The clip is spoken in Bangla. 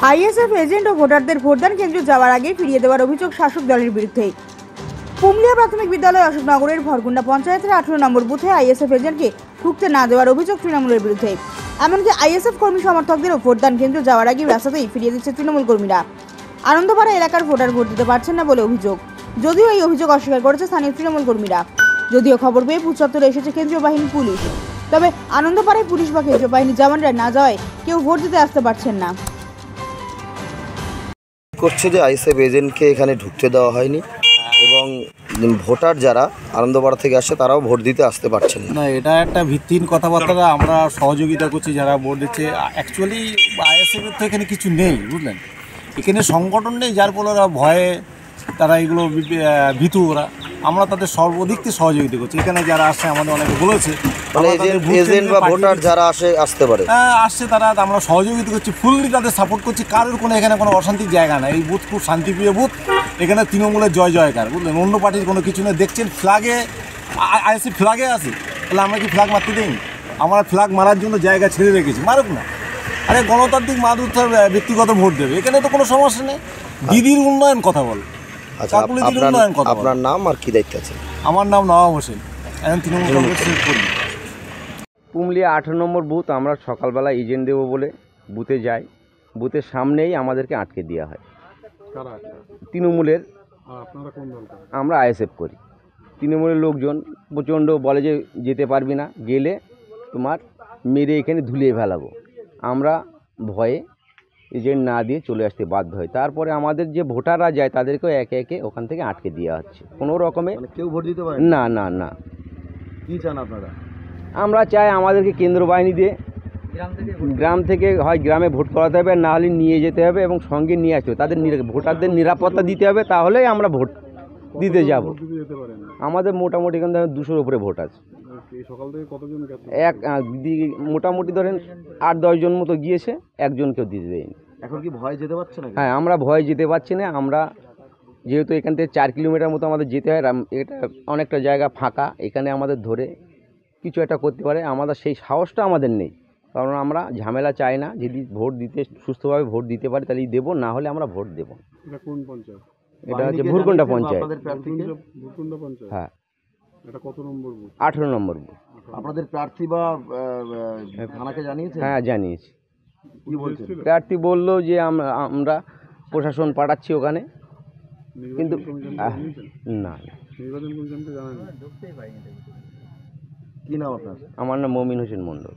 আইএসএফ এজেন্ট ও ভোটারদের ভোটদান কেন্দ্রে যাওয়ার আগে ফিরিয়ে দেওয়ার অভিযোগ শাসক দলের বিরুদ্ধে। পুমলিয়া প্রাথমিক বিদ্যালয় অশোকনগরের ভরগুন্ডা পঞ্চায়েতের 18 নম্বর বুথে আইএসএফ এজেন্টকে ঢুকতে না দেওয়ার অভিযোগ তৃণমূলের বিরুদ্ধে। এমনকি আইএসএফ কর্মী সমর্থকদেরও ভোটদান কেন্দ্রে যাওয়ার আগে রাস্তাতেই ফিরিয়ে দিচ্ছে তৃণমূল কর্মীরা। আনন্দপাড়া এলাকার ভোটার ভোট দিতে পারছেন না বলে অভিযোগ। যদিও এই অভিযোগ অস্বীকার করেছে স্থানীয় তৃণমূল কর্মীরা। যদিও খবর পেয়ে ভূত চত্বরে এসেছে কেন্দ্রীয় বাহিনী পুলিশ, তবে আনন্দপাড়ায় পুলিশ বা কেন্দ্রীয় বাহিনী জওয়ানরা না যাওয়ায় কেউ ভোট দিতে আসতে পারছেন না। করছে যে আইএসএফ এজেন্টকে এখানে ঢুকতে দেওয়া হয়নি এবং ভোটার যারা আনন্দপাড়া থেকে আসছে তারাও ভোট দিতে আসতে পারছেন না। এটা একটা ভিত্তিহীন কথাবার্তা। আমরা সহযোগিতা করছি যারা ভোট দিচ্ছে। অ্যাকচুয়ালি আইএসএফের তো এখানে কিছু নেই, বুঝলেন। এখানে সংগঠন নেই, যার ফলে ওরা ভয়ে তারা এগুলো ভীতু। ওরা আমরা তাদের সর্বাধিক সহযোগিতা করছি। এখানে যারা আসছে আমাদের অনেকে বলেছে এজেন্ট বা ভোটার যারা আসতে পারে আসছে তারা আমরা সহযোগিতা করছি, ফুললি তাদের সাপোর্ট করছি। কারোর কোনো এখানে কোনো অশান্তির জায়গা না। এই বুথ খুব শান্তিপ্রিয় বুথ। এখানে তৃণমূলের জয় জয়কার, বুঝলেন। অন্য পার্টির কোনো কিছু নেই। দেখছেন ফ্ল্যাগে আইএসএফ ফ্ল্যাগে আছে, তাহলে আমরা কি ফ্ল্যাগ মারতে দিই? আমরা ফ্ল্যাগ মারার জন্য জায়গা ছেড়ে রেখেছি, মারুক না। আরে গণতান্ত্রিক মানুষ তার ব্যক্তিগত ভোট দেবে, এখানে তো কোনো সমস্যা নেই। দিদির উন্নয়ন কথা বল। আচ্ছা, আপনার নাম আর কি দায়িত্ব আছে? আমার নাম নওয়াব হোসেন, এখন তৃণমূল কংগ্রেসের কর্মী। পুমলিয়া 18 নম্বর বুথ। আমরা সকালবেলা এজেন্ট দেবো বলে বুথে যাই। বুথের সামনেই আমাদেরকে আটকে দেওয়া হয়। তৃণমূলের। আমরা আইএসএফ করি। তৃণমূলের লোকজন প্রচণ্ড বলে যে যেতে পারবি না, গেলে তোমার মেরে এখানে ধুলিয়ে ফেলাবো। আমরা ভয়ে এজেন্ট না দিয়ে চলে আসতে বাধ্য হয়। তারপরে আমাদের যে ভোটাররা যায় তাদেরকেও একে একে ওখান থেকে আটকে দেওয়া হচ্ছে। কোনো রকমে কেউ ভোট দিতে পারে না। না না কি চান আপনারা? আমরা চাই আমাদেরকে কেন্দ্র বাহিনী দিয়ে গ্রাম থেকে হয় গ্রামে ভোট করাতে হবে, না হলে নিয়ে যেতে হবে এবং সঙ্গে নিয়ে আসতে হবে। তাদের ভোটারদের নিরাপত্তা দিতে হবে, তাহলেই আমরা ভোট দিতে যাব। আমাদের মোটামুটি এখান থেকে 200-র উপরে ভোট আছে। মোটামুটি ধরেন 8-10 জন মতো গিয়েছে, একজনকেও দিতে দেয়নি। এখন কি ভয় যেতে পারছে না? হ্যাঁ, আমরা ভয় যেতে পারছি না। আমরা যেহেতু এখান থেকে 4 কিলোমিটার মতো আমাদের যেতে হয়, এটা অনেকটা জায়গা ফাঁকা, এখানে আমাদের ধরে কিছু একটা করতে পারে, আমাদের সেই সাহসটা আমাদের নেই। কারণ আমরা ঝামেলা চাই না। যদি ভোট দিতে সুস্থভাবে ভোট দিতে পারি তাহলেই দেবো, না হলে আমরা ভোট দেবো। এটা কোন পঞ্চায়েত? এটা হচ্ছে ভরগুন্ডা পঞ্চায়েত। হ্যাঁ। এটা কত নম্বর বুথ? 18 নম্বর বুথ। আপনাদের প্রার্থী বা থানাকে জানিয়েছেন? হ্যাঁ, জানিয়েছি। কি বলছেন? প্রার্থী বললো যে আমরা প্রশাসন পাঠাচ্ছি ওখানে, কিন্তু না। নির্বাচন কমিশনকে জানান। কি নাম আপনার? আমার নাম মমিন হোসেন মণ্ডল।